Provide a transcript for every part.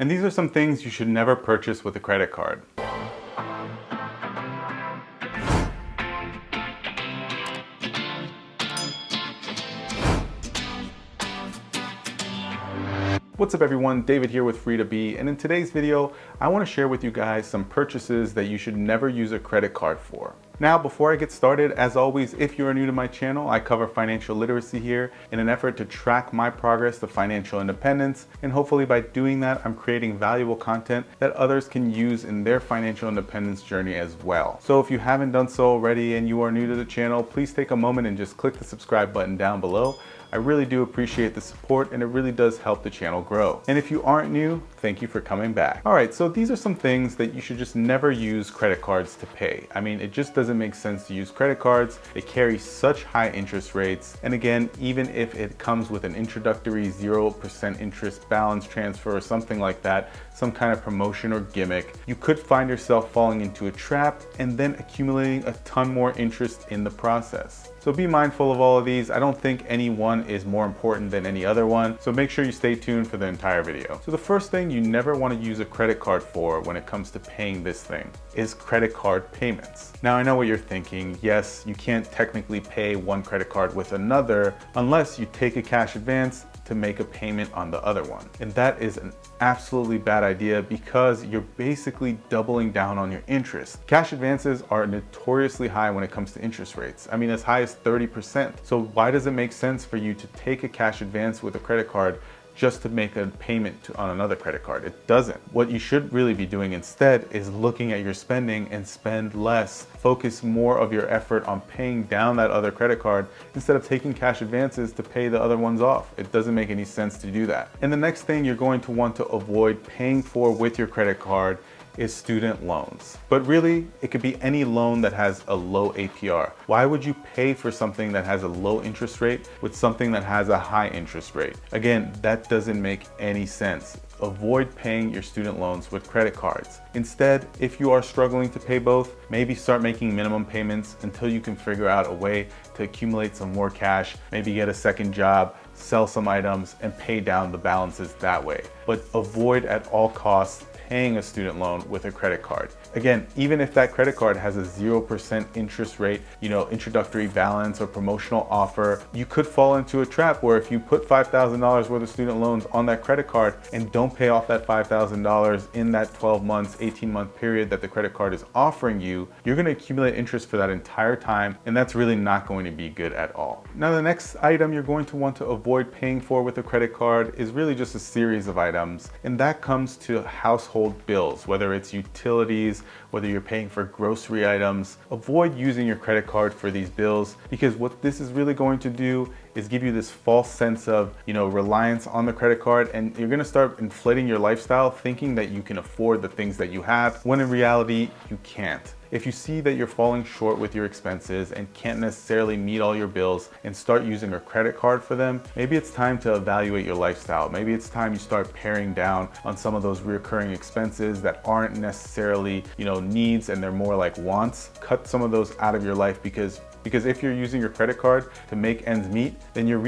And these are some things you should never purchase with a credit card. What's up everyone, David here with Free2B, and in today's video, I want to share with you guys some purchases that you should never use a credit card for. Now, before I get started, as always, if you are new to my channel, I cover financial literacy here in an effort to track my progress to financial independence, and hopefully by doing that, I'm creating valuable content that others can use in their financial independence journey as well. So if you haven't done so already and you are new to the channel, please take a moment and just click the subscribe button down below. I really do appreciate the support and it really does help the channel grow. And if you aren't new, thank you for coming back. All right, so these are some things that you should just never use credit cards to pay. I mean, it just doesn't make sense to use credit cards. They carry such high interest rates. And again, even if it comes with an introductory 0% interest balance transfer or something like that, some kind of promotion or gimmick, you could find yourself falling into a trap and then accumulating a ton more interest in the process. So be mindful of all of these. I don't think any one is more important than any other one, so make sure you stay tuned for the entire video. So the first thing you never want to use a credit card for when it comes to paying this thing is credit card payments. Now I know what you're thinking. Yes, you can't technically pay one credit card with another unless you take a cash advance to make a payment on the other one. And that is an absolutely bad idea because you're basically doubling down on your interest. Cash advances are notoriously high when it comes to interest rates. I mean, as high as 30%. So why does it make sense for you to take a cash advance with a credit card just to make a payment on another credit card? It doesn't. What you should really be doing instead is looking at your spending and spend less. Focus more of your effort on paying down that other credit card instead of taking cash advances to pay the other ones off. It doesn't make any sense to do that. And the next thing you're going to want to avoid paying for with your credit card is student loans. But really, it could be any loan that has a low APR. Why would you pay for something that has a low interest rate with something that has a high interest rate? Again, that doesn't make any sense. Avoid paying your student loans with credit cards. Instead, if you are struggling to pay both, maybe start making minimum payments until you can figure out a way to accumulate some more cash, maybe get a second job, sell some items, and pay down the balances that way. But avoid at all costs paying a student loan with a credit card. Again, even if that credit card has a 0% interest rate, introductory balance or promotional offer, you could fall into a trap where if you put $5,000 worth of student loans on that credit card and don't pay off that $5,000 in that 12 months, 18-month period that the credit card is offering you, you're gonna accumulate interest for that entire time, and that's really not going to be good at all. Now, the next item you're going to want to avoid paying for with a credit card is really just a series of items, and that comes to household bills, whether it's utilities, whether you're paying for grocery items. Avoid using your credit card for these bills because what this is really going to do is give you this false sense of, reliance on the credit card, and you're gonna start inflating your lifestyle thinking that you can afford the things that you have, when in reality, you can't. If you see that you're falling short with your expenses and can't necessarily meet all your bills and start using a credit card for them, maybe it's time to evaluate your lifestyle. Maybe it's time you start paring down on some of those recurring expenses that aren't necessarily, needs and they're more like wants. Cut some of those out of your life because if you're using your credit card to make ends meet, then you're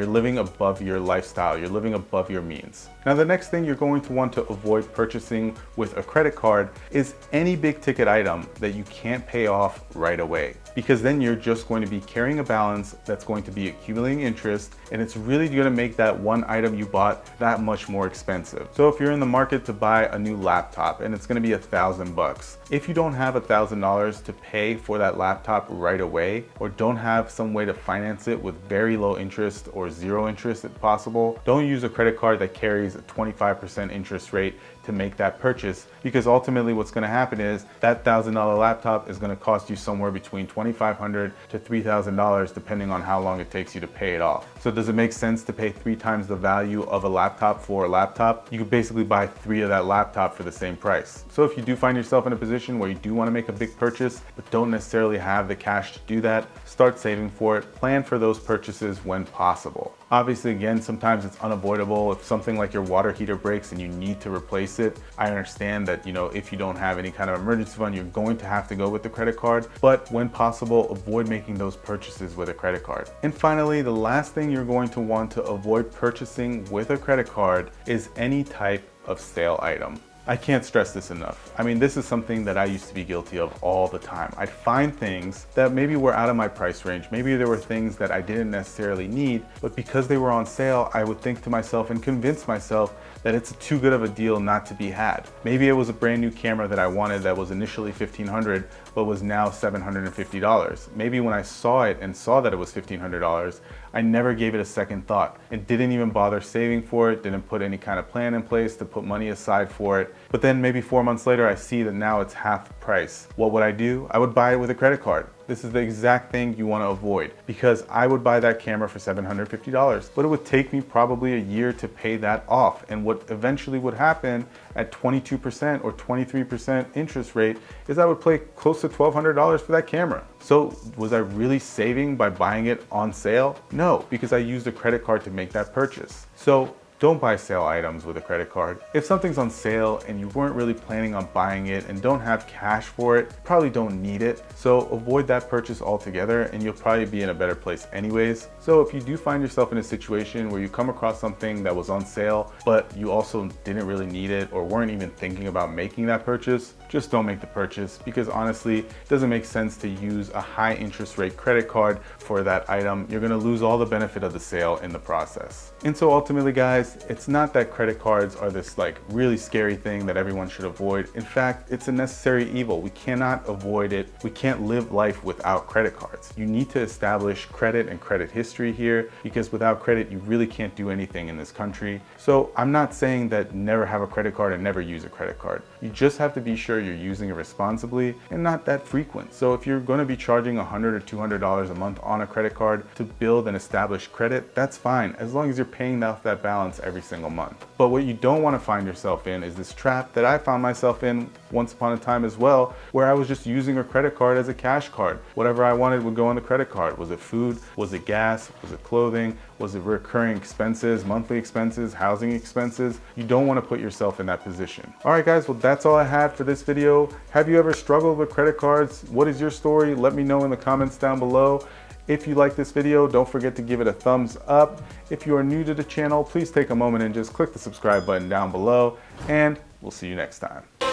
living above your lifestyle, you're living above your means. Now, the next thing you're going to want to avoid purchasing with a credit card is any big ticket item that you can't pay off right away, because then you're just going to be carrying a balance that's going to be accumulating interest, and it's really going to make that one item you bought that much more expensive. So if you're in the market to buy a new laptop and it's going to be $1,000, if you don't have $1,000 to pay for that laptop right away, or don't have some way to finance it with very low interest or zero interest if possible, don't use a credit card that carries a 25% interest rate to make that purchase, because ultimately what's going to happen is that $1,000 laptop is going to cost you somewhere between $2,500 to $3,000 depending on how long it takes you to pay it off. So does it make sense to pay 3 times the value of a laptop for a laptop? You could basically buy 3 of that laptop for the same price. So if you do find yourself in a position where you do want to make a big purchase but don't necessarily have the cash to do that, start saving for it. Plan for those purchases when possible. Obviously, again, sometimes it's unavoidable. If something like your water heater breaks and you need to replace it, I understand that, if you don't have any kind of emergency fund, you're going to have to go with the credit card. But when possible, avoid making those purchases with a credit card. And finally, the last thing you're going to want to avoid purchasing with a credit card is any type of sale item. I can't stress this enough. I mean, this is something that I used to be guilty of all the time. I'd find things that maybe were out of my price range. Maybe there were things that I didn't necessarily need, but because they were on sale, I would think to myself and convince myself that it's too good of a deal not to be had. Maybe it was a brand new camera that I wanted that was initially $1,500, but was now $750. Maybe when I saw it and saw that it was $1,500, I never gave it a second thought and didn't even bother saving for it, didn't put any kind of plan in place to put money aside for it. But then maybe 4 months later, I see that now it's half the price. What would I do? I would buy it with a credit card. This is the exact thing you want to avoid, because I would buy that camera for $750, but it would take me probably a year to pay that off. And what eventually would happen at 22% or 23% interest rate is I would pay close to $1,200 for that camera. So was I really saving by buying it on sale? No, because I used a credit card to make that purchase. So don't buy sale items with a credit card. If something's on sale and you weren't really planning on buying it and don't have cash for it, probably don't need it. So avoid that purchase altogether and you'll probably be in a better place anyways. So if you do find yourself in a situation where you come across something that was on sale, but you also didn't really need it or weren't even thinking about making that purchase, just don't make the purchase, because honestly, it doesn't make sense to use a high interest rate credit card for that item. You're gonna lose all the benefit of the sale in the process. And so ultimately, guys, it's not that credit cards are this like really scary thing that everyone should avoid. In fact, it's a necessary evil. We cannot avoid it. We can't live life without credit cards. You need to establish credit and credit history here, because without credit, you really can't do anything in this country. So I'm not saying that never have a credit card and never use a credit card. You just have to be sure you're using it responsibly and not that frequent. So if you're going to be charging $100 or $200 a month on a credit card to build and establish credit, that's fine, as long as you're paying off that balance every single month. But what you don't want to find yourself in is this trap that I found myself in once upon a time as well, where I was just using a credit card as a cash card. Whatever I wanted would go on the credit card. Was it food? Was it gas? Was it clothing? Was it recurring expenses, monthly expenses, housing expenses? You don't want to put yourself in that position. All right, guys, well, that's all I had for this video. Have you ever struggled with credit cards? What is your story? Let me know in the comments down below. If you like this video, don't forget to give it a thumbs up. If you are new to the channel, please take a moment and just click the subscribe button down below, and we'll see you next time.